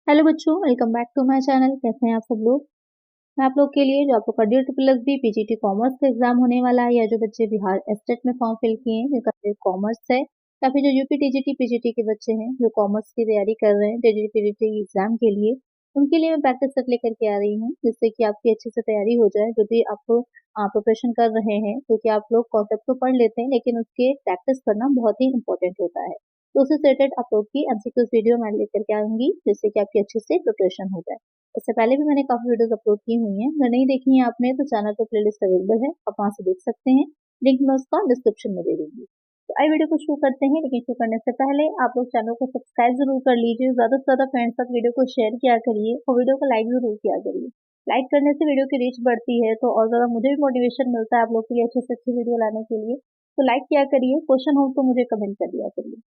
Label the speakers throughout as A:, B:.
A: Hello बच्चों, welcome back to my channel. कैसे हैं आप सब लोग। मैं आप लोग के लिए जो आपको D triple S B PGT commerce का एग्जाम होने वाला है, या जो बच्चे बिहार एस्टेट में फॉर्म फिल किए हैं जिनका फिर कॉमर्स है, या फिर जो यूपी टीजीटी पीजीटी के बच्चे हैं जो कॉमर्स की तैयारी कर रहे हैं टीजीटी पीजीटी एग्जाम के लिए, उनके लिए मैं प्रैक्टिस सेट लेकर के आ रही हूँ, जिससे कि आपकी अच्छे से तैयारी हो जाए। जो भी आप प्रिपरेशन कर रहे हैं, क्योंकि आप लोग कॉन्सेप्ट तो पढ़ लेते हैं लेकिन उसके प्रैक्टिस करना बहुत ही इंपॉर्टेंट होता है। तो उससे रिलेटेड आप लोग की एमसीक्यूज वीडियो मैं लेकर के आऊंगी, जिससे कि आपकी अच्छे से प्रिपरेशन हो जाए। इससे पहले भी मैंने काफी वीडियोस अपलोड की हुई हैं, अगर नहीं देखी है आपने तो चैनल पर प्लेलिस्ट अवेलेबल है, आप वहां से देख सकते हैं। लिंक मैं उसका डिस्क्रिप्शन में दे दूंगी। तो आई वीडियो को शुरू करते हैं, लेकिन शुरू करने से पहले आप लोग चैनल को सब्सक्राइब जरूर कर लीजिए, ज्यादा से ज्यादा फ्रेंड्स तक वीडियो को शेयर किया करिए और वीडियो को लाइक जरूर किया करिए। लाइक करने से वीडियो की रीच बढ़ती है, तो और ज्यादा मुझे भी मोटिवेशन मिलता है आप लोग के लिए अच्छे से अच्छी वीडियो लाने के लिए। तो लाइक किया करिए, क्वेश्चन हो तो मुझे कमेंट कर दिया करिए।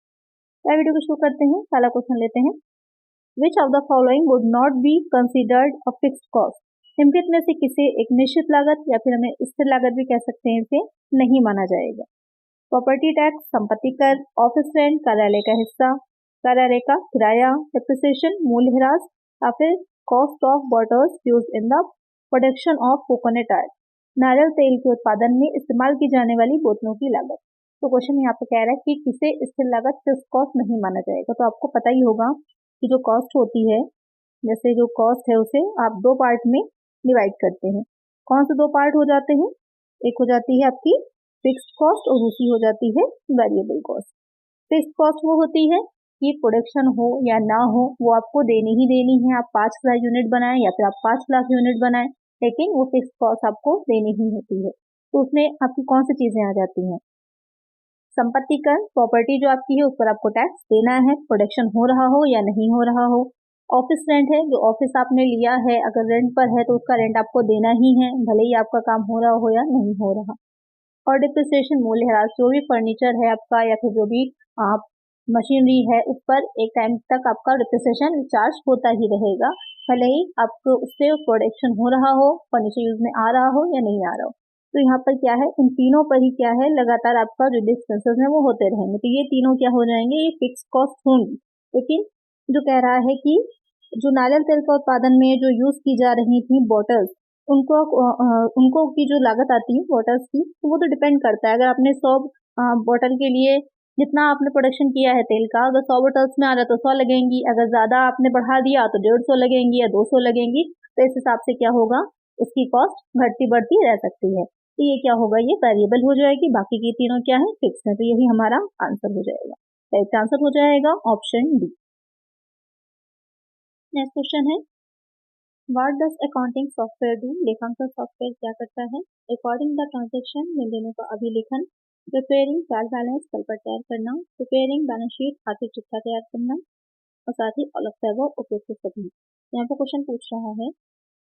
A: तो वीडियो को शुरू करते हैं, पहला क्वेश्चन लेते हैं। विच of the following would not be considered a fixed cost. निम्नलिखित में से किसे एक निश्चित लागत या फिर हमें स्थिर लागत भी कह सकते हैं, इसे नहीं माना जाएगा। प्रॉपर्टी टैक्स, संपत्ति कर, ऑफिस रेंट, कार्यालय का हिस्सा, कार्यालय का किराया, डिप्रिसिएशन, मूल्यह्रास, या फिर cost of waters use in the production of coconut oil. नारियल तेल के उत्पादन में इस्तेमाल की जाने वाली बोतलों की लागत। तो क्वेश्चन यहाँ पे कह रहा है कि किसे स्थिर लागत फिक्स्ड कॉस्ट नहीं माना जाएगा। तो आपको पता ही होगा कि जो कॉस्ट होती है, जैसे जो कॉस्ट है उसे आप दो पार्ट में डिवाइड करते हैं। कौन से दो पार्ट हो जाते हैं? एक हो जाती है आपकी फिक्स्ड कॉस्ट और दूसरी हो जाती है वेरिएबल कॉस्ट। फिक्स्ड कॉस्ट वो होती है कि प्रोडक्शन हो या ना हो वो आपको देनी ही देनी है। आप 5,000 यूनिट बनाएं या फिर आप 5 लाख यूनिट बनाएं, लेकिन वो फिक्स्ड कॉस्ट आपको देनी ही होती है। तो उसमें आपकी कौन सी चीजें आ जाती हैं? संपत्ति कर, प्रॉपर्टी जो आपकी है उस पर आपको टैक्स देना है, प्रोडक्शन हो रहा हो या नहीं हो रहा हो। ऑफिस रेंट है, जो ऑफिस आपने लिया है अगर रेंट पर है तो उसका रेंट आपको देना ही है, भले ही आपका काम हो रहा हो या नहीं हो रहा। और डिप्रिसिएशन, मूल्यह्रास, जो भी फर्नीचर है आपका या फिर जो भी आप मशीनरी है उस पर एक टाइम तक आपका डिप्रिसिएशन चार्ज होता ही रहेगा, भले ही आपको उससे प्रोडक्शन हो रहा हो, फर्नीचर यूज में आ रहा हो या नहीं आ रहा हो। तो यहाँ पर क्या है, इन तीनों पर ही क्या है, लगातार आपका जो एक्सपेंसेस है वो होते रहेंगे। तो ये तीनों क्या हो जाएंगे, ये फिक्स कॉस्ट होंगी। लेकिन जो कह रहा है कि जो नारियल तेल का उत्पादन में जो यूज की जा रही थी बॉटल्स, उनको की जो लागत आती है वाटर्स की, तो वो तो डिपेंड करता है। अगर आपने 100 बॉटल के लिए जितना आपने प्रोडक्शन किया है तेल का, अगर 100 बॉटल्स में आ रहा है तो 100 लगेंगी, अगर ज्यादा आपने बढ़ा दिया तो 150 लगेंगी या 200 लगेंगी। तो इस हिसाब से क्या होगा, उसकी कॉस्ट घटती बढ़ती रह सकती है। तो ये क्या होगा, ये वेरिएबल हो जाएगी, बाकी की तीनों क्या है, फिक्स है। तो यही हमारा आंसर हो जाएगा। करेक्ट आंसर हो जाएगा ऑप्शन डी। नेक्स्ट क्वेश्चन है, what does accounting software do. लेखांकन सॉफ्टवेयर क्या करता है? रिकॉर्डिंग द ट्रांजेक्शन, लेनदेनों का अभिलेखन, प्रिपेयरिंग ट्रायल बैलेंस, कल पर तैयार करना, प्रिपेयरिंग बैलेंस शीट, आर्थिक चिट्ठा तैयार करना, और साथ ही ऑल ऑफ द अबव उपयुक्त सभी। यहाँ पर क्वेश्चन पूछ रहा है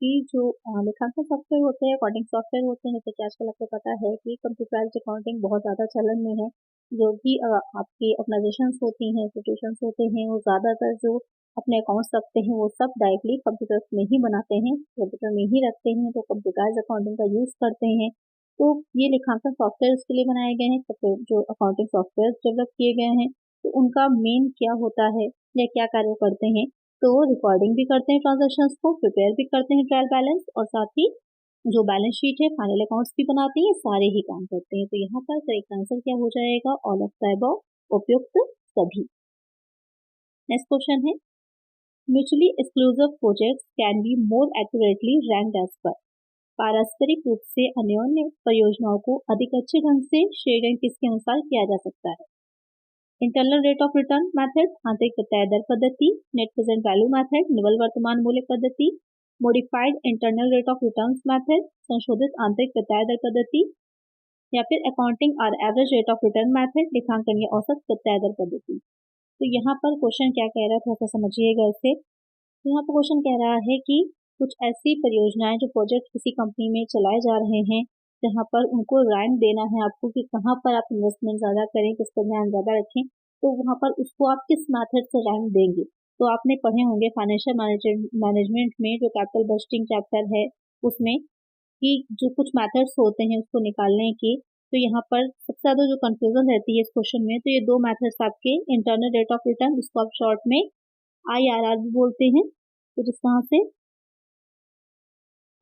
A: कि जो लेखांकन सॉफ्टवेयर होते हैं, अकाउंटिंग सॉफ्टवेयर होते हैं, जैसे कि आजकल आपको पता है कि कंप्यूटराइज्ड अकाउंटिंग बहुत ज़्यादा चलन में है। जो भी आपकी ऑर्गेनाइजेशंस होती हैं, इंस्टीट्यूशंस होते हैं, वो ज़्यादातर जो अपने अकाउंट्स रखते हैं वो सब डायरेक्टली कंप्यूटर्स में ही बनाते हैं, कंप्यूटर में ही रखते हैं, तो कंप्यूटराइज्ड अकाउंटिंग का यूज़ करते हैं। तो ये लेखांकन सॉफ्टवेयर उसके लिए बनाए गए हैं। तो जो अकाउंटिंग सॉफ्टवेयर डेवलप किए गए हैं, तो उनका मेन क्या होता है या क्या कार्य करते हैं? तो रिकॉर्डिंग भी करते हैं ट्रांजेक्शन्स को, प्रिपेयर भी करते हैं ट्रायल बैलेंस, और साथ ही जो बैलेंस शीट है, फाइनल अकाउंट्स भी बनाते हैं, सारे ही काम करते हैं। तो यहाँ पर करेक्ट आंसर क्या हो जाएगा, ऑल ऑफ द अबव, उपयुक्त सभी। नेक्स्ट क्वेश्चन है, mutually exclusive projects can be more accurately ranked as per. पारस्परिक रूप से अन्योन्य परियोजनाओं को अधिक अच्छे ढंग से श्रेणीकरण किसके अनुसार किया जा सकता है? Internal rate of return method, आंतरिक प्रत्यय दर पद्धति, नेट प्रेजेंट वैल्यू मेथड, निवल वर्तमान मूल्य पद्धति, modified internal rate of return method, संशोधित आंतरिक प्रत्यय दर पद्धति, या फिर अकाउंटिंग और average rate of return method, लेखांकन या औसत प्रत्यय दर पद्धति। तो यहाँ पर क्वेश्चन क्या कह रहा है, थोड़ा सा समझिएगा इसे। तो यहाँ पर क्वेश्चन कह रहा है कि कुछ ऐसी परियोजनाएं जो प्रोजेक्ट किसी कंपनी में चलाए जा रहे हैं, जहाँ पर उनको रैंक देना है आपको कि कहाँ पर आप इन्वेस्टमेंट ज़्यादा करें, किस पर ध्यान ज़्यादा रखें, तो वहाँ पर उसको आप किस मैथड से रैंक देंगे। तो आपने पढ़े होंगे फाइनेंशियल मैनेजमेंट में जो कैपिटल बजटिंग चैप्टर है उसमें, कि जो कुछ मैथड्स होते हैं उसको निकालने के। तो यहाँ पर सबसे ज़्यादा जो कंफ्यूजन रहती है इस क्वेश्चन में, तो ये दो मैथड्स आपके, इंटरनल रेट ऑफ रिटर्न, जिसको आप शॉर्ट में IRR भी बोलते हैं, तो जिस तरह से,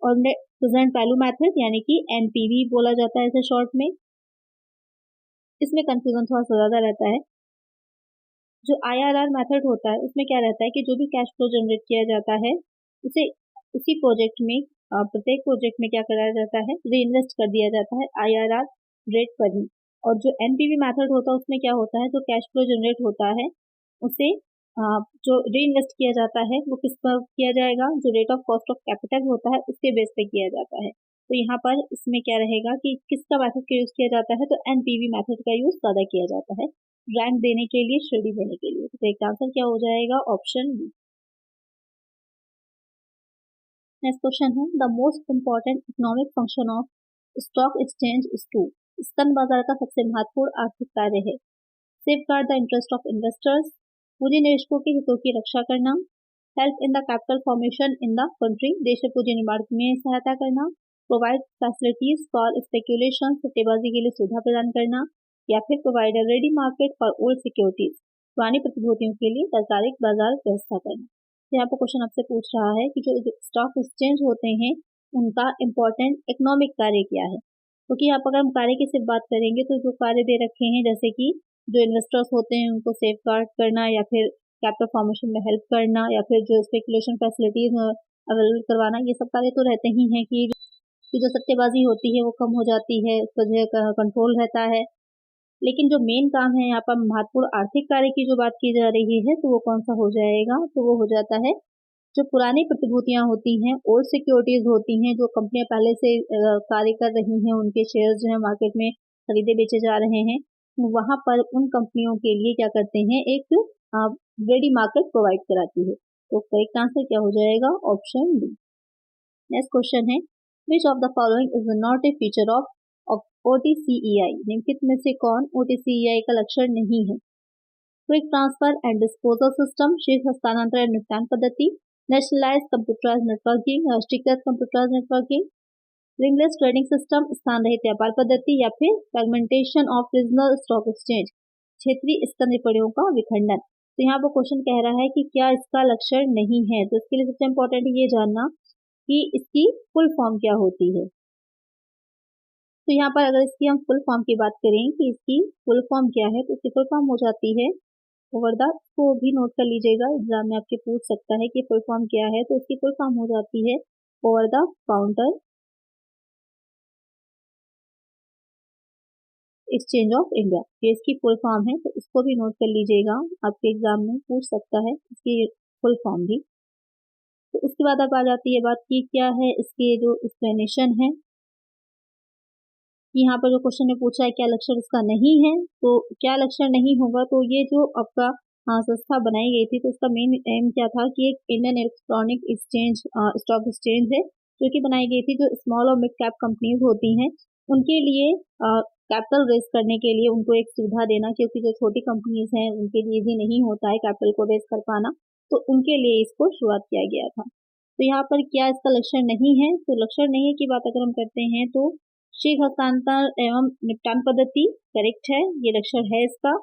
A: और नेट प्रेजेंट वैल्यू मेथड यानी कि NPV बोला जाता है इसे शॉर्ट में। इसमें कंफ्यूजन थोड़ा सा ज़्यादा रहता है। जो IRR मेथड होता है उसमें क्या रहता है कि जो भी कैश फ्लो जनरेट किया जाता है उसे उसी प्रोजेक्ट में प्रत्येक प्रोजेक्ट में क्या कराया जाता है, री इन्वेस्ट कर दिया जाता है IRR रेट पर ही। और जो NPV मेथड होता है उसमें क्या होता है, जो कैश फ्लो जनरेट होता है उसे जो री इन्वेस्ट किया जाता है वो किस पर किया जाएगा, जो rate of cost of capital होता है उसके बेस पे किया जाता है। तो यहाँ पर इसमें क्या रहेगा कि किसका मेथड का यूज किया जाता है, तो NPV मेथड का यूज ज्यादा किया जाता है रैंक देने के लिए, श्रेणी देने के लिए। तो एक आंसर क्या हो जाएगा, ऑप्शन बी। नेक्स्ट क्वेश्चन है, the most important economic function of stock exchange is to. स्तंभ बाजार का सबसे महत्वपूर्ण आर्थिक कार्य है safeguard the interest of investors, पूंजी निवेशकों के हितों की रक्षा करना, help in the capital formation in the country, देश में पूंजी निर्माण में सहायता करना, प्रोवाइड फैसिलिटीज फॉर स्पेक्यूलेशन, सट्टेबाजी के लिए सुविधा प्रदान करना, या फिर provide a ready market for old securities, पुरानी प्रतिभूतियों के लिए सरकारी बाजार व्यवस्था करना। तो यहाँ पर क्वेश्चन आपसे पूछ रहा है कि जो स्टॉक एक्सचेंज होते हैं उनका इम्पोर्टेंट इकोनॉमिक कार्य क्या है। क्योंकि यहाँ पर अगर हम कार्य की सिर्फ बात करेंगे तो जो कार्य दे रखे हैं जैसे कि जो इन्वेस्टर्स होते हैं उनको सेफ गार्ड करना, या फिर कैपिटल फॉर्मेशन में हेल्प करना, या फिर जो स्पेकुलेशन फैसिलिटीज अवेलेबल करवाना, ये सब कार्य तो रहते ही हैं कि जो सट्टेबाजी होती है वो कम हो जाती है, उस पर जो है कंट्रोल रहता है। लेकिन जो मेन काम है यहाँ पर महत्वपूर्ण आर्थिक कार्य की जो बात की जा रही है तो वो कौन सा हो जाएगा, तो वो हो जाता है जो पुरानी प्रतिभूतियां होती हैं, ओल्ड सिक्योरिटीज होती हैं, जो कंपनियां पहले से कार्य कर रही हैं, उनके शेयर्स जो है मार्केट में खरीदे बेचे जा रहे हैं, वहां पर उन कंपनियों के लिए क्या करते हैं, एक रेडी मार्केट प्रोवाइड कराती है। तो करेक्ट आंसर क्या हो जाएगा, ऑप्शन डी। नेक्स्ट क्वेश्चन है, which of the following is not a feature of OTCEI, निम्नलिखित में से कौन OTCEI का लक्षण नहीं है। Quick transfer and disposal system, शीघ्र हस्तांतरण एवं निपटान पद्धति, नेशनलाइज्ड कंप्यूटराइज्ड नेटवर्किंग, राष्ट्रीयकृत कंप्यूटराइज्ड नेटवर्किंग, रिंगलेस ट्रेडिंग सिस्टम, स्थान रहित व्यापार पद्धति, या फिर fragmentation of regional stock exchange, क्षेत्रीय स्तन विपणियों का विखंडन। तो यहाँ पर क्वेश्चन कह रहा है कि क्या इसका लक्षण नहीं है, तो इसके लिए सबसे इंपॉर्टेंट ये जानना कि इसकी फुल फॉर्म क्या होती है। तो यहाँ पर अगर इसकी हम फुल फॉर्म की बात करें कि इसकी फुल फॉर्म क्या है, तो इसकी फुल फॉर्म हो जाती है ओवर द, को भी नोट कर लीजिएगा, एग्जाम में आपके पूछ सकता है कि फुल फॉर्म क्या है। तो इसकी फुल फॉर्म हो जाती है over the counter exchange of India, ये इसकी फुल फॉर्म है। तो इसको भी नोट कर लीजिएगा, आपके एग्जाम में पूछ सकता है इसकी फुल फॉर्म भी। तो उसके बाद अब आ जाती है बात की क्या है इसकी जो एक्सप्लेनेशन है। यहाँ पर जो क्वेश्चन ने पूछा है क्या लक्षण इसका नहीं है, तो क्या लक्षण नहीं होगा, तो ये जो आपका संस्था बनाई गई थी तो इसका मेन एम क्या था कि एक Indian electronic exchange stock exchange है जो कि बनाई गई थी, जो स्मॉल और मिड कैप कंपनीज होती हैं उनके लिए कैपिटल रेज करने के लिए उनको एक सुविधा देना, क्योंकि जो छोटी कंपनीज हैं उनके लिए भी नहीं होता है कैपिटल को रेज कर पाना, तो उनके लिए इसको शुरुआत किया गया था। तो यहाँ पर क्या इसका लक्षण नहीं है, तो लक्षण नहीं की बात अगर हम करते हैं तो शीघ्र हस्तांतरण एवं निपटान पद्धति करेक्ट है, ये लक्षण है इसका।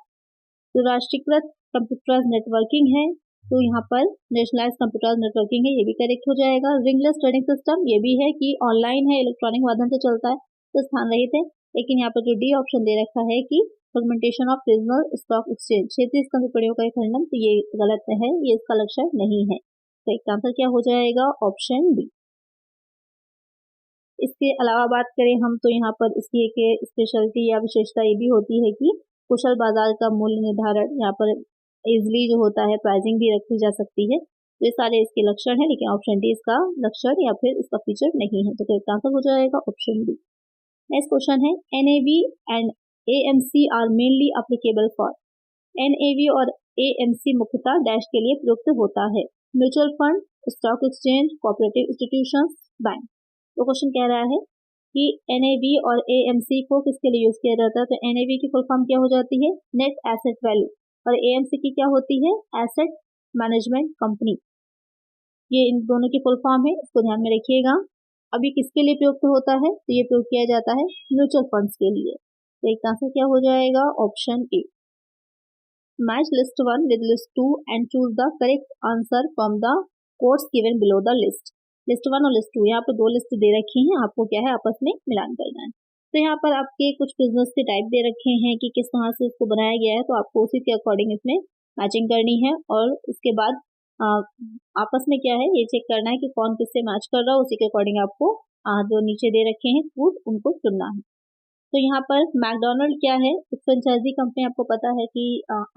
A: जो राष्ट्रीयकृत कंप्यूटराइज्ड नेटवर्किंग है तो यहाँ पर नेशनलाइज कंप्यूटराइज्ड नेटवर्किंग है, ये भी करेक्ट हो जाएगा। रिंगलेस ट्रेडिंग सिस्टम, ये भी है कि ऑनलाइन है, इलेक्ट्रॉनिक माध्यम से चलता है, तो स्थान रहित है। लेकिन यहाँ पर जो डी ऑप्शन दे रखा है कि fragmentation of regional stock exchange, क्षेत्रीय स्तंभ विपणियों का खंडन, तो ये गलत है, ये इसका लक्षण नहीं है। तो इसका आंसर क्या हो जाएगा, ऑप्शन डी। इसके अलावा बात करें हम तो यहाँ पर इसकी एक स्पेशलिटी या विशेषता ये भी होती है कि कुशल बाजार का मूल्य निर्धारण, यहाँ पर इजिली जो होता है प्राइसिंग भी रखी जा सकती है। तो ये सारे इसके लक्षण है, लेकिन ऑप्शन डी इसका लक्षण या फिर इसका फीचर नहीं है। तो इसका आंसर हो जाएगा ऑप्शन डी। नेक्स्ट क्वेश्चन है, NAV and AMC are mainly applicable for. NAV और AMC मुख्यतः डैश के लिए प्रयुक्त होता है, mutual fund, stock exchange, cooperative institutions, bank. तो क्वेश्चन कह रहा है कि NAV और AMC को किसके लिए यूज किया जाता है, तो NAV की फुल फॉर्म क्या हो जाती है, नेट एसेट वैल्यू, और AMC की क्या होती है, एसेट मैनेजमेंट कंपनी। ये इन दोनों की फुल फॉर्म है, इसको ध्यान में रखिएगा। अभी किसके लिए प्रयुक्त होता है, तो ये प्रयोग किया जाता है म्यूचुअल फंड्स के लिए। तो एक आंसर क्या हो जाएगा, option A. Match list 1 with list 2 and choose the correct answer from the codes given below the list. List 1 और लिस्ट 2 यहाँ पर दो लिस्ट दे रखी हैं, आपको क्या है आपस में मिलान करना है। तो यहाँ पर आपके कुछ बिजनेस के टाइप दे रखे हैं कि किस तरह से इसको बनाया गया है, तो आपको उसी के अकॉर्डिंग इसमें मैचिंग करनी है और उसके बाद आपस में क्या है ये चेक करना है कि कौन किससे मैच कर रहा है, उसी के अकॉर्डिंग आपको जो नीचे दे रखे हैं फूड उनको चुनना है। तो यहाँ पर मैकडोनल्ड क्या है, एक फ्रेंचाइजी कंपनी, आपको पता है कि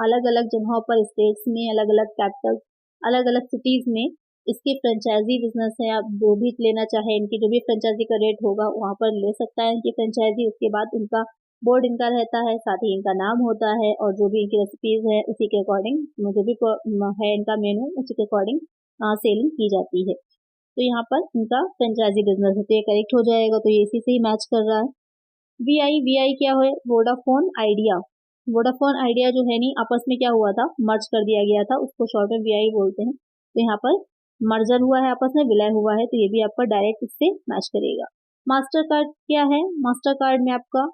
A: अलग अलग जगहों पर स्टेट्स में, अलग अलग कैपिटल, अलग अलग सिटीज में इसकी फ्रेंचाइजी बिजनेस है। आप जो भी लेना चाहे, इनकी जो भी फ्रेंचाइजी का रेट होगा वहाँ पर ले सकता है इनकी फ्रेंचाइजी। उसके बाद इनका बोर्ड इनका रहता है, साथ ही इनका नाम होता है और जो भी इनकी रेसिपीज है उसी के अकॉर्डिंग जो भी है इनका मेनू उसी के अकॉर्डिंग सेलिंग की जाती है। तो यहाँ पर इनका फ्रेंचाइजी बिजनेस है, तो ये करेक्ट हो जाएगा, तो ये इसी से ही मैच कर रहा है। वीआई क्या है, वोडाफोन आइडिया। वोडाफोन आइडिया जो है नहीं आपस में क्या हुआ था, मर्ज कर दिया गया था, उसको शॉर्ट में वीआई बोलते हैं। तो यहाँ पर मर्जर हुआ है, आपस में विलय हुआ है, तो ये भी आपका डायरेक्ट इससे मैच करेगा। मास्टर कार्ड क्या है, मास्टर कार्ड में आपका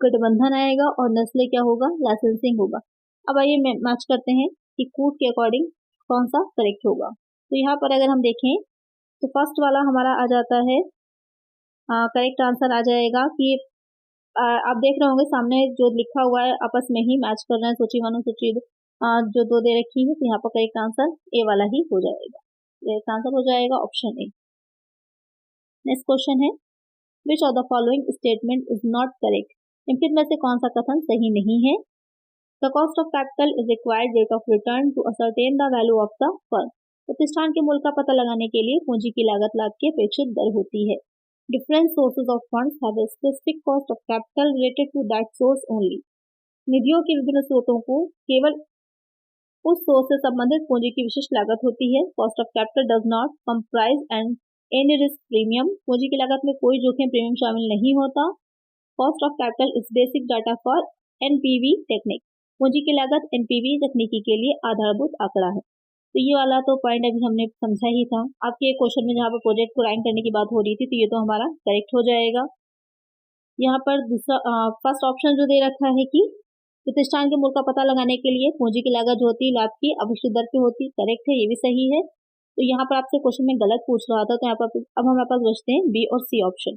A: गठबंधन आएगा और नेस्ले क्या होगा, लाइसेंसिंग होगा। अब आइए मैच करते हैं कि कूट के अकॉर्डिंग कौन सा करेक्ट होगा। तो यहाँ पर अगर हम देखें तो फर्स्ट वाला हमारा आ जाता है, करेक्ट आंसर आ जाएगा कि आप देख रहे होंगे सामने जो लिखा हुआ है आपस में ही मैच कर रहे हैं, सूची 1 और सूची 2 जो दो दे रखी है, तो यहाँ पर करेक्ट आंसर ए वाला ही हो जाएगा। करेक्ट आंसर हो जाएगा ऑप्शन ए। नेक्स्ट क्वेश्चन है, which of the following statement is not correct, निम्नलिखित में से कौन सा कथन सही नहीं है। The cost of capital is required rate of return to ascertain the value of the firm, प्रतिष्ठान के मूल्य का पता लगाने के लिए पूंजी की लागत लाभ की अपेक्षित दर होती है। Different sources of funds have a specific cost of capital related to that source only. निधियों के विभिन्न स्रोतों को केवल उस सोर्स से संबंधित पूंजी की विशिष्ट लागत होती है। Cost of capital does not comprise any risk premium. पूंजी की लागत में कोई जोखिम प्रीमियम शामिल नहीं होता। Cost of capital is basic data for NPV technique. पूंजी की लागत NPV तकनीकी के लिए आधारभूत आंकड़ा है। तो ये वाला तो पॉइंट अभी हमने समझा ही था। आपके क्वेश्चन में जहाँ पर प्रोजेक्ट को रैंक करने की बात हो रही थी, तो ये तो हमारा करेक्ट हो जाएगा। यहाँ पर दूसरा फर्स्ट ऑप्शन जो दे रखा है कि प्रतिष्ठान के मूल्य का पता लगाने के लिए पूंजी की लागत जो होती है लाभ की अपेक्षित दर पे होती, करेक्ट है, ये भी सही है। तो यहाँ पर आपसे क्वेश्चन में गलत पूछ रहा था, तो यहाँ पर अब हमारे पास बचते हैं बी और सी ऑप्शन।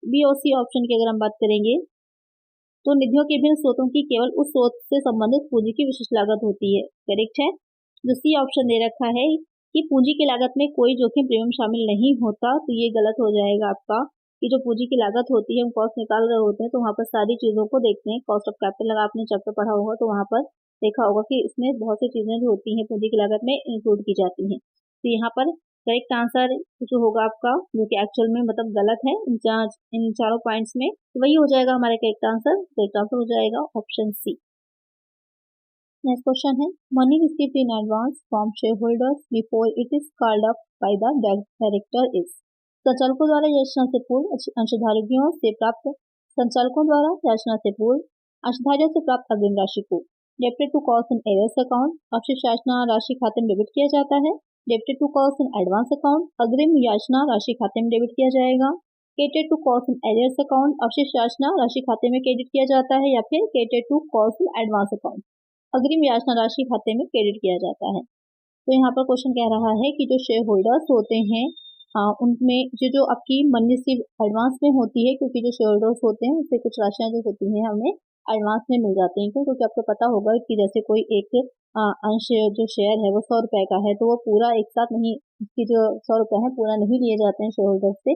A: बी और सी ऑप्शन की अगर हम बात करेंगे तो निधियों के विभिन्न स्रोतों की केवल उस स्रोत से संबंधित पूंजी की विशिष्ट लागत होती है, करेक्ट है। जो सी ऑप्शन दे रखा है कि पूंजी की लागत में कोई जोखिम प्रीमियम शामिल नहीं होता, तो ये गलत हो जाएगा आपका। कि जो पूंजी की लागत होती है, हम कॉस्ट निकाल रहे होते हैं तो वहाँ पर सारी चीज़ों को देखते हैं। कॉस्ट ऑफ कैपिटल अगर आपने चैप्टर पढ़ा होगा तो वहाँ पर देखा होगा कि इसमें बहुत सी चीज़ें जो होती हैं पूंजी की लागत में इंक्लूड की जाती हैं। तो यहाँ पर करेक्ट आंसर जो होगा आपका, जो कि एक्चुअल में मतलब गलत है इन चारों पॉइंट्स में, तो वही हो जाएगा हमारा करेक्ट आंसर। करेक्ट आंसर हो जाएगा ऑप्शन सी। नेक्स्ट क्वेश्चन है, money received in advance from shareholders before it is called up by the director is. संचालकों द्वारा याचना से पूर्व अंशधारकों से प्राप्त अंशधारियों से प्राप्त अग्रिम राशि को debited to cost in arrears account, अवशिष्ट याचना राशि खाते में डेबिट किया जाता है। Debited to cost in advance account, अग्रिम याचना राशि खाते में डेबिट किया जाएगा। Credited to cost in arrears account, अवशिष्ट याचना राशि खाते में क्रेडिट किया जाता है, या फिर credited to cost in advance account, अग्रिम याचना राशि खाते में क्रेडिट किया जाता है। तो यहाँ पर क्वेश्चन कह रहा है कि जो शेयर होल्डर्स होते हैं उनमें जो आपकी मनी रिसीव एडवांस में होती है, क्योंकि जो शेयर होल्डर्स होते हैं उससे कुछ राशियां जो होती हैं हमें एडवांस में मिल जाती हैं। क्योंकि आपको पता होगा कि जैसे कोई एक अंश जो शेयर है वो 100 रुपए का है, तो वो पूरा एक साथ नहीं, उसकी जो 100 रुपए है पूरा नहीं लिए जाते हैं शेयर होल्डर्स से।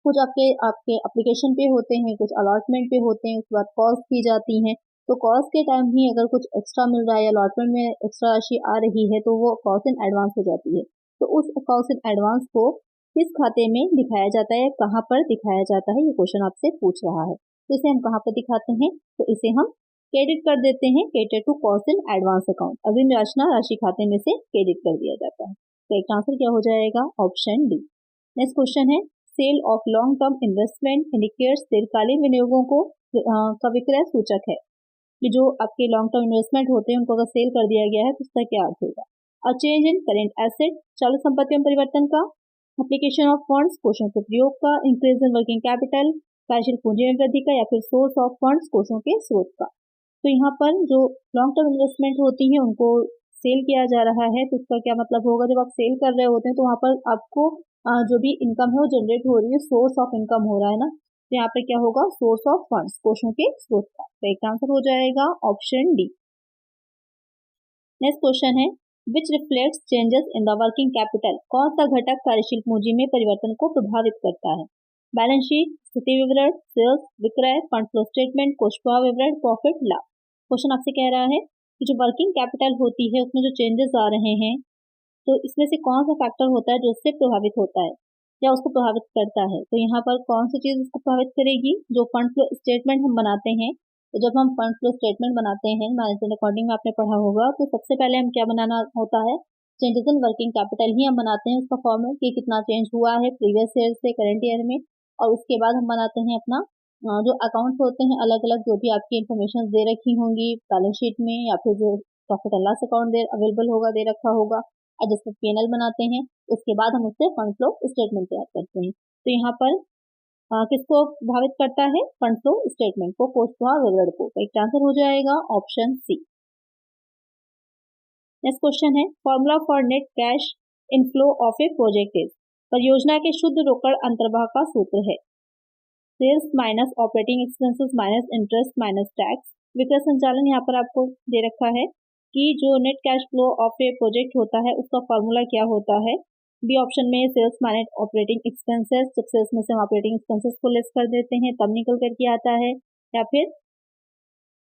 A: कुछ आपके एप्लीकेशन पे होते हैं, कुछ अलॉटमेंट पे होते हैं, उसके बाद कॉस्ट की जाती हैं। तो कॉस्ट के टाइम ही अगर कुछ एक्स्ट्रा मिल रहा है या अलॉटमेंट में एक्स्ट्रा राशि आ रही है तो वो कॉस्ट इन एडवांस हो जाती है। तो उस कॉस्ट इन एडवांस को किस खाते में दिखाया जाता है, कहाँ पर दिखाया जाता है, ये क्वेश्चन आपसे पूछ रहा है। तो इसे हम कहाँ पर दिखाते हैं, तो इसे हम क्रेडिट कर देते हैं, credit to cost in advance account, अग्रिम याचना राशि खाते में से क्रेडिट कर दिया जाता है। तो एक आंसर क्या हो जाएगा, ऑप्शन डी। नेक्स्ट क्वेश्चन है, sale of long term investment indicates दीर्घकालीन विनियोगों को का विक्रय सूचक है। कि जो आपके लॉन्ग टर्म इन्वेस्टमेंट होते हैं उनको अगर सेल कर दिया गया है तो उसका क्या अर्थ होगा। A change in current asset, चालू संपत्तियों में परिवर्तन का, एप्लीकेशन ऑफ फंड्स, कोषों के प्रयोग का, इंक्रीज इन वर्किंग कैपिटल, कार्यशील पूंजी में वृद्धि का, या फिर सोर्स ऑफ फंड्स, कोषों के स्रोत का। तो यहाँ पर जो लॉन्ग टर्म इन्वेस्टमेंट होती है उनको सेल किया जा रहा है, तो उसका क्या मतलब होगा, जब आप सेल कर रहे होते हैं तो वहाँ पर आपको जो भी इनकम है वो जनरेट हो रही है, सोर्स ऑफ इनकम हो रहा है ना, तो यहाँ पे क्या होगा, सोर्स ऑफ फंड्स, कोषों के स्रोत का। तो एक आंसर हो जाएगा ऑप्शन डी। नेक्स्ट क्वेश्चन है, विच reflects changes in the working capital, कौन सा घटक कार्यशील पूंजी में परिवर्तन को प्रभावित करता है? बैलेंस शीट, स्थिति विवरण, सेल्स, विक्रय, फंड फ्लो स्टेटमेंट, कोष प्रवाह विवरण, प्रॉफिट, लाभ। क्वेश्चन आपसे कह रहा है कि जो वर्किंग कैपिटल होती है उसमें जो चेंजेस आ रहे हैं, तो इसमें से कौन सा फैक्टर होता है जो उससे प्रभावित होता है या उसको प्रभावित करता है? तो यहाँ पर कौन सी चीज उसको प्रभावित करेगी? जो फंड फ्लो स्टेटमेंट हम बनाते हैं, तो जब हम फंड फ्लो स्टेटमेंट बनाते हैं, मैनेजमेंट अकाउंटिंग में आपने पढ़ा होगा, तो सबसे पहले हम क्या बनाना होता है, चेंजेस इन वर्किंग कैपिटल ही हम बनाते हैं, उसका फॉर्मेट कि कितना चेंज हुआ है प्रीवियस ईयर से करंट ईयर में, और उसके बाद हम बनाते हैं अपना जो अकाउंट्स होते हैं अलग अलग, जो भी आपकी इन्फॉर्मेशन दे रखी होंगी बैलेंस शीट में, या फिर जो profit and loss account available होगा, दे रखा होगा, और जिसमें पीएनएल बनाते हैं, उसके बाद हम उससे फंड फ्लो स्टेटमेंट तैयार करते हैं। तो यहाँ पर किसको प्रभावित करता है? फंड फ्लो स्टेटमेंट को, कोष प्रवाह विवरण को। तो एक आंसर हो जाएगा ऑप्शन सी। नेक्स्ट क्वेश्चन है, formula for net cash inflow of a project is, परियोजना के शुद्ध रोकड़ अंतर्वाह का सूत्र है sales minus operating expenses minus interest minus tax. विक्रय संचालन यहाँ पर आपको दे रखा है कि जो net cash flow of a project होता है उसका फॉर्मूला क्या होता है। बी ऑप्शन में सेल्स माइनस ऑपरेटिंग एक्सपेंसेस, जब सेल्स में से हम ऑपरेटिंग एक्सपेंसेस को लेस कर देते हैं तब निकल करके आता है, या फिर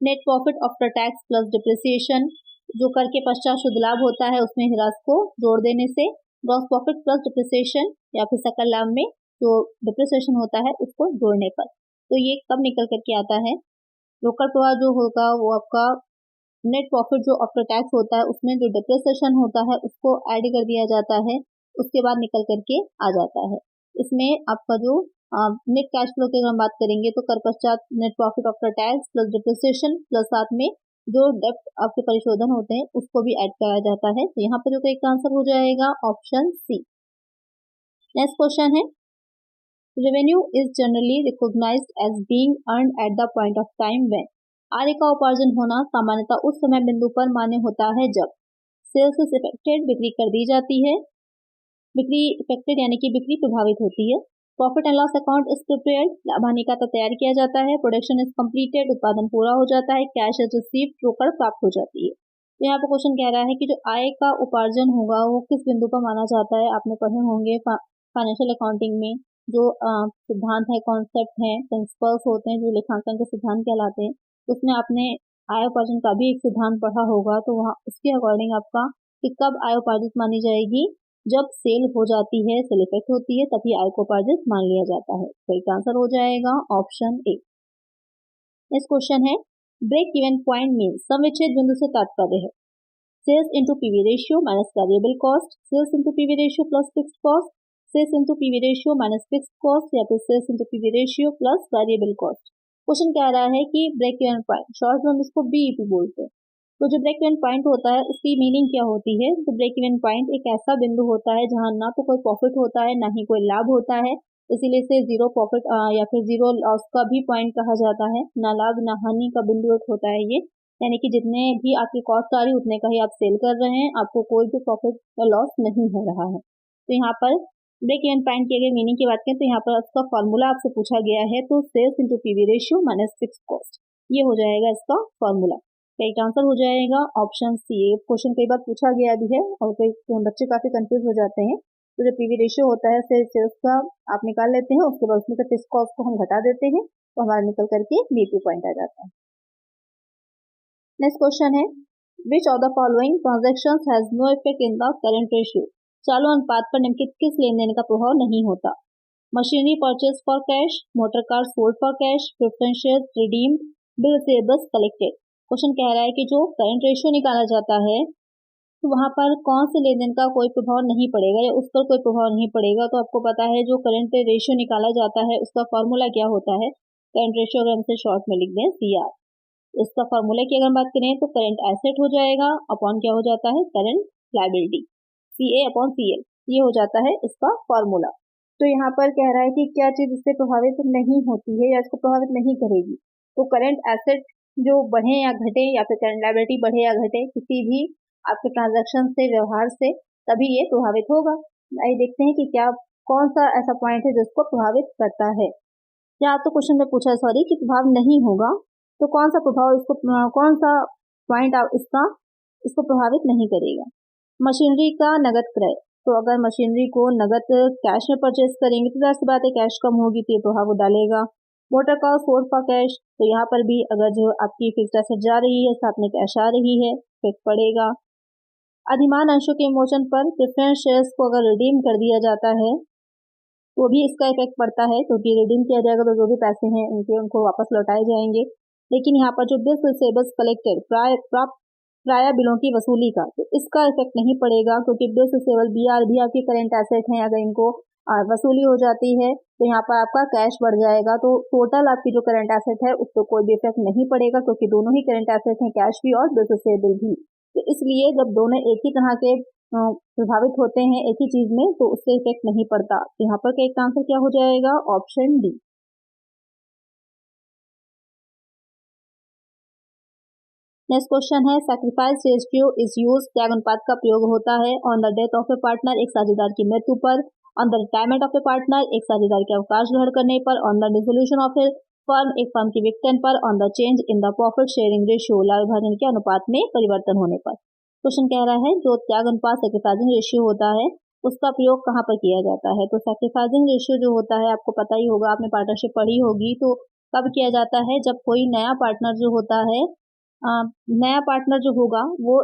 A: net profit after tax plus depreciation, जो कर के पश्चात शुद्ध लाभ होता है उसमें ह्रास को जोड़ देने से, ग्रॉस प्रॉफिट प्लस डिप्रिसिएशन, या फिर सकल लाभ में जो डिप्रिसिएशन होता है उसको जोड़ने पर। तो ये कब निकल करके आता है? रोकड़ प्रवाह जो होगा वो आपका नेट प्रॉफिट जो आफ्टर टैक्स होता है उसमें जो डिप्रिसिएशन होता है उसको ऐड कर दिया जाता है, उसके बाद निकल करके आ जाता है। इसमें आपका जो नेट कैश फ्लो की हम बात करेंगे तो कर पश्चात net profit after tax plus depreciation plus साथ में जो डेप्ट आपके परिशोधन होते हैं उसको भी ऐड कराया जाता है। तो यहाँ पर जो एक आंसर हो जाएगा ऑप्शन सी। नेक्स्ट क्वेश्चन है, revenue is generally recognised as being earned at the point of time when, आय का उपार्जन होना सामान्यतः उस समय बिंदु पर मान्य होता है जब सेल्स इज इफेक्टेड, बिक्री कर दी जाती है, बिक्री इफेक्टेड यानी कि बिक्री प्रभावित होती है, profit and loss account is prepared, लाभ हानि खाता तैयार किया जाता है, प्रोडक्शन इज कंप्लीटेड, उत्पादन पूरा हो जाता है, कैश इज रिसीव्ड, रोकड़ प्राप्त हो जाती है। तो यहाँ पर क्वेश्चन कह रहा है कि जो आय का उपार्जन होगा वो किस बिंदु पर माना जाता है। आपने पढ़े होंगे फाइनेंशियल अकाउंटिंग में जो सिद्धांत है, कॉन्सेप्ट है, प्रिंसिपल्स होते हैं जो लेखांकन के सिद्धांत कहलाते हैं, उसमें आपने आय उपार्जन का भी एक सिद्धांत पढ़ा होगा। तो वहाँ उसके अकॉर्डिंग आपका कि कब आय उपार्जित मानी जाएगी, जब सेल हो जाती है, सेल इफेक्ट होती है, तभी आय को उपार्जित मान लिया जाता है। तो एक आंसर हो जाएगा ऑप्शन ए। नेक्स्ट क्वेश्चन है, ब्रेक इवन पॉइंट मीन समविच्छेद बिंदु से तात्पर्य है sales into PV ratio minus variable cost, sales into PV ratio plus fix cost, sales into PV ratio minus fix cost, या फिर sales into PV ratio plus variable cost. Question कह रहा है कि ब्रेक इवन पॉइंट, शॉर्ट में हम इसको BEP बोलते हैं। तो जो ब्रेक इवन पॉइंट होता है उसकी मीनिंग क्या होती है? तो ब्रेक इवन पॉइंट एक ऐसा बिंदु होता है जहां ना तो कोई प्रॉफिट होता है ना ही कोई लाभ होता है, इसीलिए इसे जीरो प्रॉफिट या फिर जीरो लॉस का भी पॉइंट कहा जाता है। ना लाभ ना हानि का बिंदु एक होता है ये, यानी कि जितने भी आपकी कॉस्ट आ रही उतने का ही आप सेल कर रहे हैं, आपको कोई भी प्रॉफिट या लॉस नहीं हो रहा है। तो यहाँ पर ब्रेक इवन पॉइंट की अगर मीनिंग की बात करें तो यहाँ पर इसका फॉर्मूला आपसे पूछा गया है, तो sales into PV ratio minus fix cost, ये हो जाएगा इसका फॉर्मूला। राइट आंसर हो जाएगा ऑप्शन सी। क्वेश्चन कई बार पूछा गया भी है और कई बच्चे काफी कंफ्यूज हो जाते हैं। तो जो पीवी रेशियो होता है सेल्स का आप निकाल लेते हैं, उसके बाद उसमें से फिक्स कॉस्ट को हम घटा देते हैं तो हमारा निकल करके बीपी पॉइंट आ जाता है। नेक्स्ट क्वेश्चन है, which of the following transactions has no effect in the current ratio, चालू अनुपात पर निम्नलिखित किस लेन देन का प्रभाव नहीं होता? Machinery purchase for cash, motor car sold for cash, preference shares redeemed, bill receivables collected. Question कह रहा है कि जो करंट रेशियो निकाला जाता है तो वहां पर कौन से लेन देन का कोई प्रभाव नहीं पड़ेगा या उस पर कोई प्रभाव नहीं पड़ेगा। तो आपको पता है जो करंट रेशियो निकाला जाता है उसका फॉर्मूला क्या होता है? करंट रेशियो अगर हमसे शॉर्ट में लिख दें CR, इसका फॉर्मूला की अगर बात करें तो करंट एसेट हो जाएगा अपॉन क्या हो जाता है? Current liability, CA upon CL, ये हो जाता है इसका फॉर्मूला। तो यहाँ पर कह रहा है कि क्या चीज इससे प्रभावित नहीं होती है या इसको प्रभावित नहीं करेगी। तो करंट एसेट जो बढ़े या घटे या फिर करंट लायबिलिटी बढ़े या घटे किसी भी आपके ट्रांजैक्शन से, व्यवहार से, तभी ये प्रभावित होगा। आइए देखते हैं कि क्या कौन सा ऐसा पॉइंट है जिसको प्रभावित करता है। या तो क्वेश्चन में पूछा सॉरी कि प्रभाव नहीं होगा, तो कौन सा प्रभाव इसको कौन सा पॉइंट इसको प्रभावित नहीं करेगा। मशीनरी का नगद क्रय, तो अगर मशीनरी को नगद कैश में परचेज करेंगे तो जाहिर सी बात है कैश कम होगी तो ये प्रभाव डालेगा। मोटर का सोर्स फॉर कैश, तो यहाँ पर भी अगर जो आपकी फिक्स्ड एसेट जा रही है साथ में कैश आ रही है इफेक्ट पड़ेगा। अधिमान अंशों के विमोचन पर प्रेफरेंस शेयर्स को अगर रिडीम कर दिया जाता है तो भी इसका इफेक्ट पड़ता है, क्योंकि रिडीम किया जाएगा तो जो भी पैसे हैं उनको वापस लौटाए जाएंगे। लेकिन यहाँ पर जो बिल्स रिसीवेबल्स कलेक्टेड प्राय बिलों की वसूली का, तो इसका इफेक्ट नहीं पड़ेगा, क्योंकि बिल्स रिसीवेबल बीआर भी आपकी करेंट एसेट है, अगर इनको वसूली हो जाती है तो यहाँ पर आपका कैश बढ़ जाएगा, तो टोटल आपकी जो करंट एसेट है उस पर कोई भी इफेक्ट नहीं पड़ेगा, क्योंकि दोनों ही करंट एसेट हैं, कैश भी और बिल्स रिसीवेबल भी। तो इसलिए जब दोनों एक ही तरह के प्रभावित होते हैं एक ही चीज में तो उससे इफेक्ट नहीं पड़ता। तो यहाँ पर का आंसर क्या हो जाएगा, ऑप्शन डी। नेक्स्ट क्वेश्चन है, सैक्रिफाइस रेशियो इज यूज, त्याग अनुपात का प्रयोग होता है on the death of A partner, एक साझेदार की मृत्यु पर, on the retirement of A partner, एक साझेदार के अवकाश ग्रहण करने पर, on the dissolution of A firm, एक फर्म के विघटन पर, on the change in the profit sharing ratio, लाभ विभाजन के अनुपात में परिवर्तन होने पर। क्वेश्चन कह रहा है जो त्याग अनुपात सैक्रिफाइसिंग रेशियो होता है उसका प्रयोग कहाँ पर किया जाता है। तो सैक्रिफाइसिंग रेशियो जो होता है आपको पता ही होगा, आपने पार्टनरशिप पढ़ी होगी, तो कब किया जाता है, जब कोई नया पार्टनर जो होता है नया पार्टनर जो होगा वो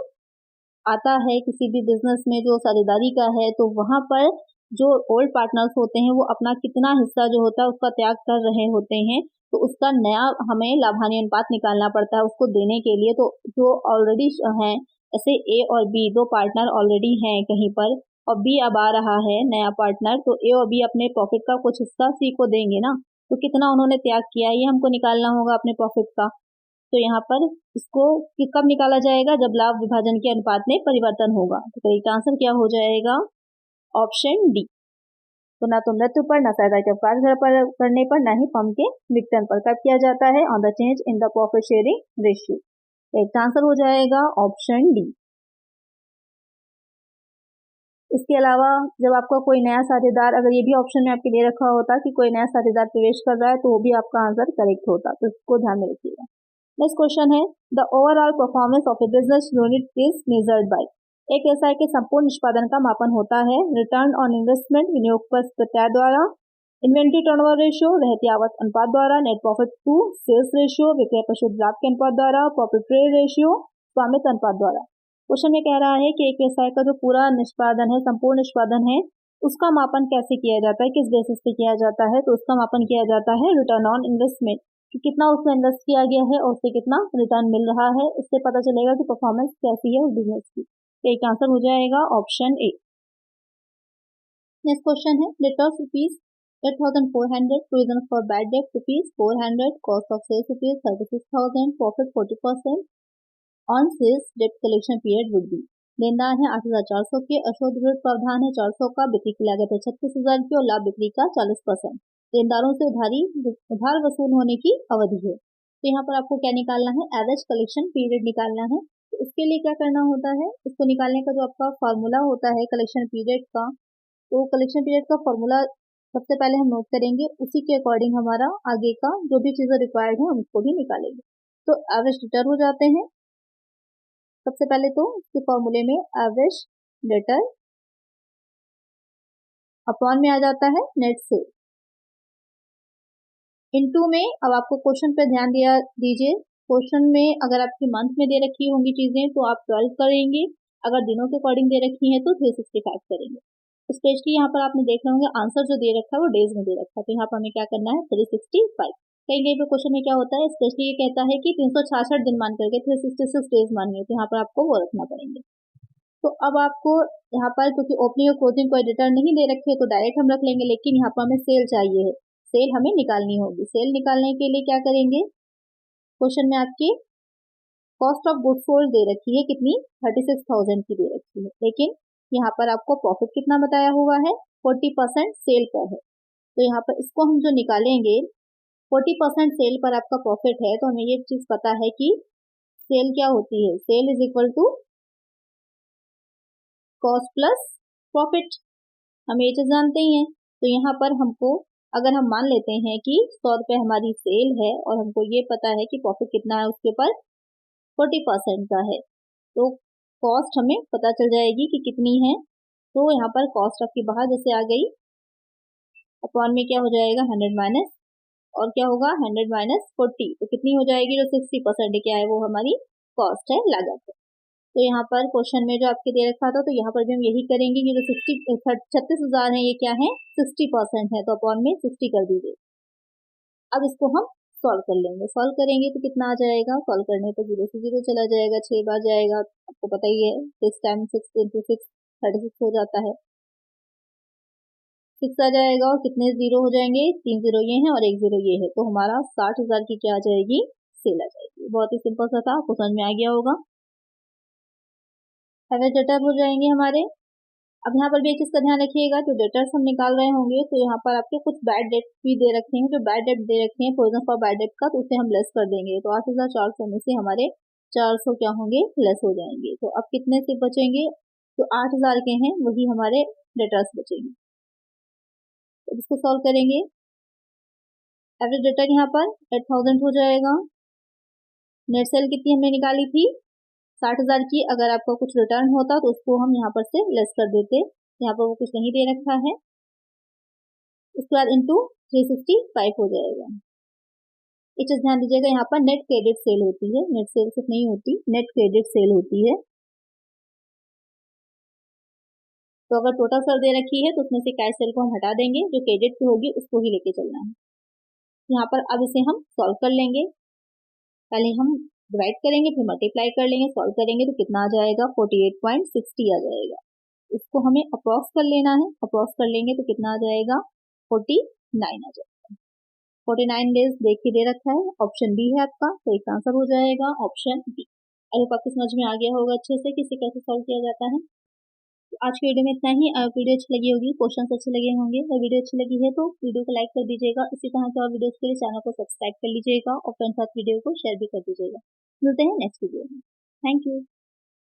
A: आता है किसी भी बिजनेस में जो साझेदारी का है, तो वहां पर जो ओल्ड पार्टनर्स होते हैं वो अपना कितना हिस्सा जो होता है उसका त्याग कर रहे होते हैं, तो उसका नया हमें लाभानी अनुपात निकालना पड़ता है उसको देने के लिए। तो जो ऑलरेडी हैं, ऐसे ए और बी दो पार्टनर ऑलरेडी हैं कहीं पर और बी अब आ रहा है नया पार्टनर, तो ए और बी अपने प्रॉफिट का कुछ हिस्सा सी को देंगे ना, तो कितना उन्होंने त्याग किया ये हमको निकालना होगा अपने प्रॉफिट का। तो यहाँ पर इसको कब निकाला जाएगा, जब लाभ विभाजन के अनुपात में परिवर्तन होगा। तो इसका आंसर क्या हो जाएगा, ऑप्शन डी। तो ना तो मृत्यु पर, ना साझेदार के अवकाश करने पर, ना ही फर्म के विघटन पर। कब किया जाता है, on the change in the profit sharing ratio. तो इसका आंसर हो जाएगा ऑप्शन डी। इसके अलावा जब आपका कोई नया साझेदार, अगर ये भी ऑप्शन में आपके लिए रखा होता कि कोई नया साझेदार प्रवेश कर रहा है तो वो भी आपका आंसर करेक्ट होता, तो इसको ध्यान में रखिएगा। नेक्स्ट क्वेश्चन है, the overall performance of A business unit is measured by, एक व्यवसाय के संपूर्ण निष्पादन का मापन होता है रिटर्न ऑन इन्वेस्टमेंट विनियोग पर प्रत्याय द्वारा, इन्वेंट्री टर्नओवर रेशियो रहती आवक अनुपात द्वारा, net profit to sales ratio विक्रय पर शुद्ध लाभ के अनुपात द्वारा, प्रॉफिट ट्रेड रेशियो स्वामित्व अनुपात द्वारा। क्वेश्चन में कह रहा है कि एक व्यवसाय का जो पूरा निष्पादन है, संपूर्ण निष्पादन है, उसका मापन कैसे किया जाता है, किस बेसिस पे किया जाता है। तो उसका मापन किया जाता है रिटर्न ऑन इन्वेस्टमेंट, कि कितना उसमें इन्वेस्ट किया गया है और उससे कितना रिटर्न मिल रहा है, इससे पता चलेगा कि परफॉर्मेंस कैसी है उस बिजनेस की। तो एक आंसर हो जाएगा ऑप्शन ए। नेक्स्ट क्वेश्चन है, debtors rupees 8,400, provision for bad debt rupees 400, cost of sales rupees 36,000, profit 40% on sales, debt collection period would be. लेनदार है 8,400 के, अशुद्ध विरुद्ध प्रावधान है 400 का, बिक्री की लागत है 36,000 की और लाभ बिक्री का 40%। लेनदारों से उधार वसूल होने की अवधि है। तो यहाँ पर आपको क्या निकालना है, एवरेज कलेक्शन पीरियड निकालना है। तो इसके लिए क्या करना होता है, इसको निकालने का जो आपका फॉर्मूला होता है कलेक्शन पीरियड का, तो कलेक्शन पीरियड का फॉर्मूला सबसे पहले हम नोट करेंगे, उसी के अकॉर्डिंग हमारा आगे का जो भी चीजें रिक्वायर्ड है उसको भी निकालेंगे। तो एवरेज रिटर्न हो जाते हैं सबसे पहले, तो इसके फॉर्मूले में एवरेज डेटर अपॉन में आ जाता है नेट सेल, इनटू में, अब आपको क्वेश्चन पे ध्यान दीजिए, क्वेश्चन में अगर आपकी मंथ में दे रखी होंगी चीजें तो आप 12 करेंगे, अगर दिनों के अकॉर्डिंग दे रखी है तो 365 करेंगे। स्पेशली यहाँ पर आपने देख रहे होंगे आंसर जो दे रखा है वो डेज में दे रखा है, तो यहाँ पर हमें क्या करना है 365। कहीं कहीं पे क्वेश्चन में क्या होता है, स्पेशली ये कहता है कि 366 दिन मान करके 366 डेज मानिए, तो यहाँ पर आपको वो रखना पड़ेंगे। तो अब आपको यहाँ पर क्योंकि ओपनिंग और क्लोजिंग को एडिटर नहीं दे रखे तो डायरेक्ट हम रख लेंगे, लेकिन यहाँ पर हमें सेल चाहिए है, सेल हमें निकालनी होगी। सेल निकालने के लिए क्या करेंगे, क्वेश्चन में आपकी कॉस्ट ऑफ गुड्स सोल्ड दे रखी है कितनी, 36,000 की दे रखी है, लेकिन यहाँ पर आपको प्रॉफिट कितना बताया हुआ है, 40% सेल पर है। तो यहाँ पर इसको हम जो निकालेंगे 40% सेल पर आपका प्रॉफिट है, तो हमें ये चीज पता है कि सेल क्या होती है, sale is equal to cost plus profit, हम ये चीज जानते ही हैं। तो यहाँ पर हमको अगर हम मान लेते हैं कि 100 रुपए हमारी सेल है और हमको ये पता है कि प्रॉफिट कितना है उसके ऊपर 40% का है, तो कॉस्ट हमें पता चल जाएगी कि कितनी है। तो यहाँ पर कॉस्ट आपकी बाहर जैसे आ गई, अपॉन में क्या हो जाएगा 100 माइनस, और क्या होगा 100 माइनस 40, तो कितनी हो जाएगी, जो 60% क्या है वो हमारी कॉस्ट है, लागत है। तो यहाँ पर क्वेश्चन में जो आपके दे रखा था, तो यहाँ पर भी हम यही करेंगे कि जो 36,000 है ये क्या है 60% है, तो अपॉन में 60 कर दीजिए। अब इसको हम सॉल्व कर लेंगे, सॉल्व करेंगे तो कितना आ जाएगा, सॉल्व करने पर 0 से 0 चला जाएगा, 6 बार जाएगा, आपको पता ही है 6 टाइम 6 इंटू 6 36 हो जाता है, 6 आ जाएगा और कितने 0 हो जाएंगे, 3 0 ये हैं और 1 0 ये है, तो हमारा 60,000 की क्या आ जाएगी, सेल आ जाएगी। बहुत ही सिंपल सा था, आपको समझ में आ गया होगा। एवरेज डेटर हो जाएंगे हमारे। अब यहाँ पर भी एक चीज का ध्यान रखिएगा, जो डेटर्स हम निकाल रहे होंगे तो यहाँ पर आपके कुछ बैड डेट भी दे रखे हैं, जो बैड डेट दे रखे हैं प्रोविजन फॉर बैड डेट का, तो उसे हम लेस कर देंगे, तो 8,400 में से हमारे 400 क्या होंगे, लेस हो जाएंगे। तो अब कितने से बचेंगे, जो 8,000 के हैं वही हमारे डेटर्स बचेंगे। तो इसको सॉल्व करेंगे, एवरेज डेटर यहाँ पर 8,000 हो जाएगा। नेट सेल कितनी हमने निकाली थी 60,000 की, अगर आपको कुछ रिटर्न होता तो उसको हम यहाँ पर से लेस कर देते, यहाँ पर वो कुछ नहीं दे रखा है। उसके बाद इंटू 365 हो जाएगा। एक चीज ध्यान दीजिएगा, यहाँ पर नेट क्रेडिट सेल होती है, नेट सेल सिर्फ नहीं होती, नेट क्रेडिट सेल होती है। तो अगर टोटल सेल दे रखी है तो उसमें से कैश सेल को हम हटा देंगे, जो क्रेडिट पे होगी उसको ही लेके चलना है। यहाँ पर अब इसे हम सॉल्व कर लेंगे, पहले हम डिवाइड करेंगे फिर मल्टीप्लाई कर लेंगे, सॉल्व करेंगे तो कितना आ जाएगा 48.60 आ जाएगा। इसको हमें अप्रॉक्स कर लेना है, अप्रॉक्स कर लेंगे तो कितना आ जाएगा 49 आ जाएगा। 49 डेज देख के दे रखा है, ऑप्शन बी है आपका, तो इसका आंसर हो जाएगा ऑप्शन बी। आई होप आपको समझ में आ गया होगा अच्छे से कि इसे कैसे सॉल्व किया जाता है। तो आज की वीडियो में इतना ही। वीडियो अच्छी लगी होगी, क्वेश्चन अच्छे लगे होंगे, और वीडियो अच्छी लगी है तो वीडियो को लाइक कर दीजिएगा। इसी तरह के और वीडियोस के लिए चैनल को सब्सक्राइब कर लीजिएगा और फ्रेंड्स साथ वीडियो को शेयर भी कर दीजिएगा। मिलते हैं नेक्स्ट वीडियो में। Thank you.